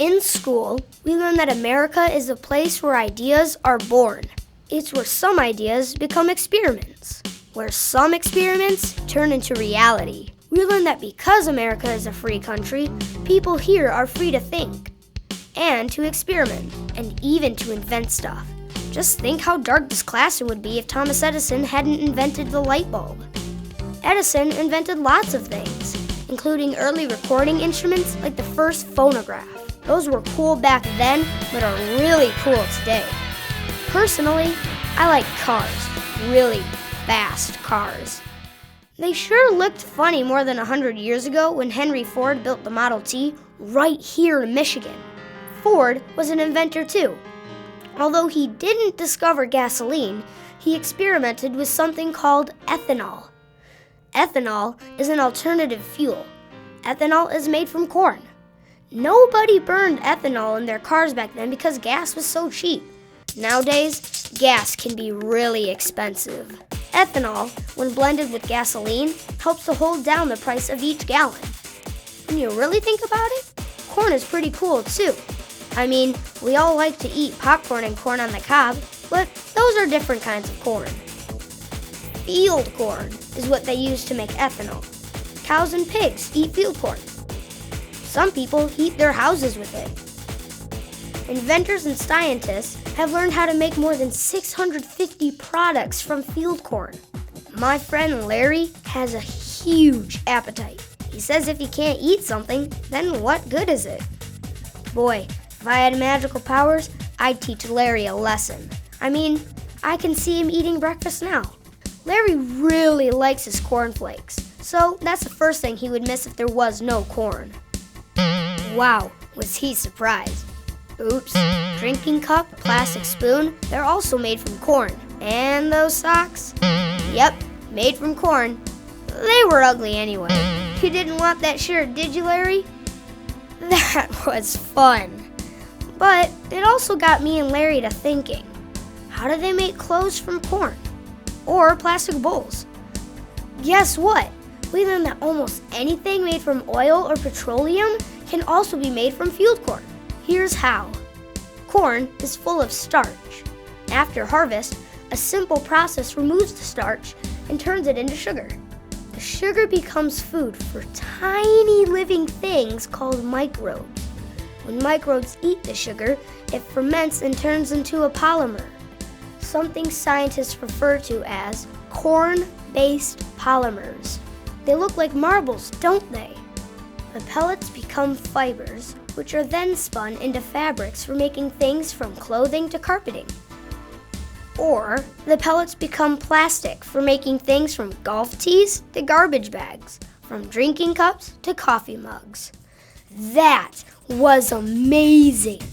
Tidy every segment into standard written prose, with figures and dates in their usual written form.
In school, we learn that America is a place where ideas are born. It's where some ideas become experiments, where some experiments turn into reality. We learn that because America is a free country, people here are free to think and to experiment and even to invent stuff. Just think how dark this classroom would be if Thomas Edison hadn't invented the light bulb. Edison invented lots of things, including early recording instruments like the first phonograph. Those were cool back then, but are really cool today. Personally, I like cars, really fast cars. They sure looked funny more than 100 years ago when Henry Ford built the Model T right here in Michigan. Ford was an inventor too. Although he didn't discover gasoline, he experimented with something called ethanol. Ethanol is an alternative fuel. Ethanol is made from corn. Nobody burned ethanol in their cars back then because gas was so cheap. Nowadays, gas can be really expensive. Ethanol, when blended with gasoline, helps to hold down the price of each gallon. When you really think about it, corn is pretty cool too. I mean, we all like to eat popcorn and corn on the cob, but those are different kinds of corn. Field corn is what they use to make ethanol. Cows and pigs eat field corn. Some people heat their houses with it. Inventors and scientists have learned how to make more than 650 products from field corn. My friend Larry has a huge appetite. He says if he can't eat something, then what good is it? Boy, if I had magical powers, I'd teach Larry a lesson. I mean, I can see him eating breakfast now. Larry really likes his cornflakes, so that's the first thing he would miss if there was no corn. Wow, was he surprised. Oops, drinking cup, plastic spoon, they're also made from corn. And those socks? Yep, made from corn. They were ugly anyway. You didn't want that shirt, did you, Larry? That was fun. But it also got me and Larry to thinking. How do they make clothes from corn? Or plastic bowls? Guess what? We learned that almost anything made from oil or petroleum can also be made from field corn. Here's how. Corn is full of starch. After harvest, a simple process removes the starch and turns it into sugar. The sugar becomes food for tiny living things called microbes. When microbes eat the sugar, it ferments and turns into a polymer, something scientists refer to as corn-based polymers. They look like marbles, don't they? The pellets become fibers, which are then spun into fabrics for making things from clothing to carpeting. Or the pellets become plastic for making things from golf tees to garbage bags, from drinking cups to coffee mugs. That was amazing!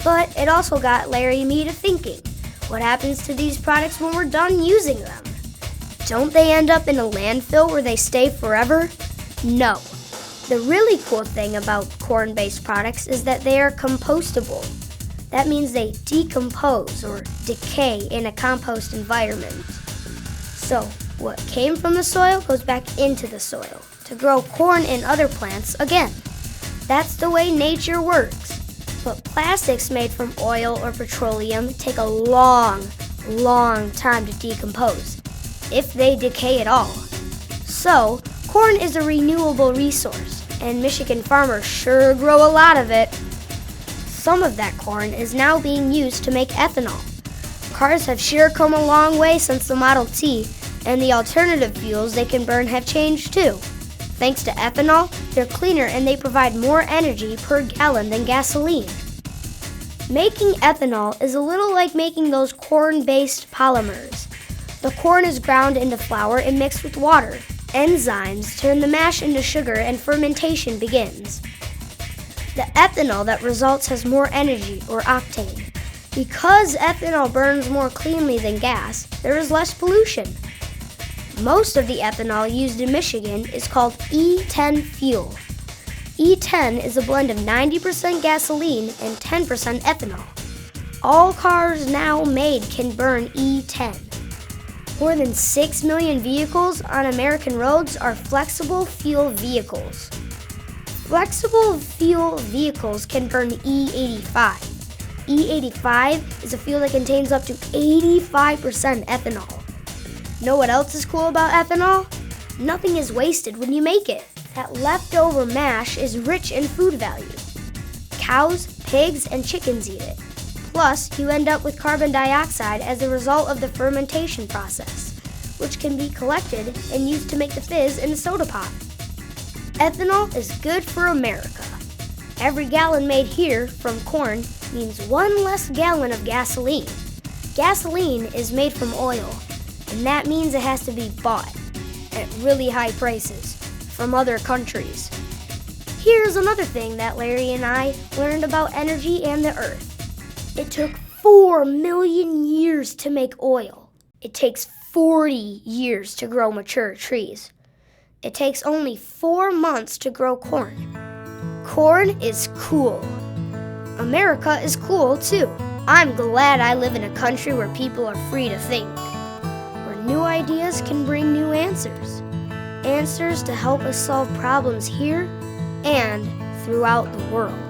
But it also got Larry and me to thinking. What happens to these products when we're done using them? Don't they end up in a landfill where they stay forever? No. The really cool thing about corn-based products is that they are compostable. That means they decompose or decay in a compost environment. So, what came from the soil goes back into the soil to grow corn and other plants again. That's the way nature works. But plastics made from oil or petroleum take a long time to decompose, if they decay at all. So, corn is a renewable resource, and Michigan farmers sure grow a lot of it. Some of that corn is now being used to make ethanol. Cars have sure come a long way since the Model T, and the alternative fuels they can burn have changed too. Thanks to ethanol, they're cleaner and they provide more energy per gallon than gasoline. Making ethanol is a little like making those corn-based polymers. The corn is ground into flour and mixed with water. Enzymes turn the mash into sugar and fermentation begins. The ethanol that results has more energy, or octane. Because ethanol burns more cleanly than gas, there is less pollution. Most of the ethanol used in Michigan is called E10 fuel. E10 is a blend of 90% gasoline and 10% ethanol. All cars now made can burn E10. More than 6 million vehicles on American roads are flexible fuel vehicles. Flexible fuel vehicles can burn E85. E85 is a fuel that contains up to 85% ethanol. Know what else is cool about ethanol? Nothing is wasted when you make it. That leftover mash is rich in food value. Cows, pigs, and chickens eat it. Plus, you end up with carbon dioxide as a result of the fermentation process, which can be collected and used to make the fizz in a soda pop. Ethanol is good for America. Every gallon made here from corn means one less gallon of gasoline. Gasoline is made from oil, and that means it has to be bought at really high prices from other countries. Here's another thing that Larry and I learned about energy and the earth. It took 4 million years to make oil. It takes 40 years to grow mature trees. It takes only 4 months to grow corn. Corn is cool. America is cool too. I'm glad I live in a country where people are free to think, where new ideas can bring new answers. Answers to help us solve problems here and throughout the world.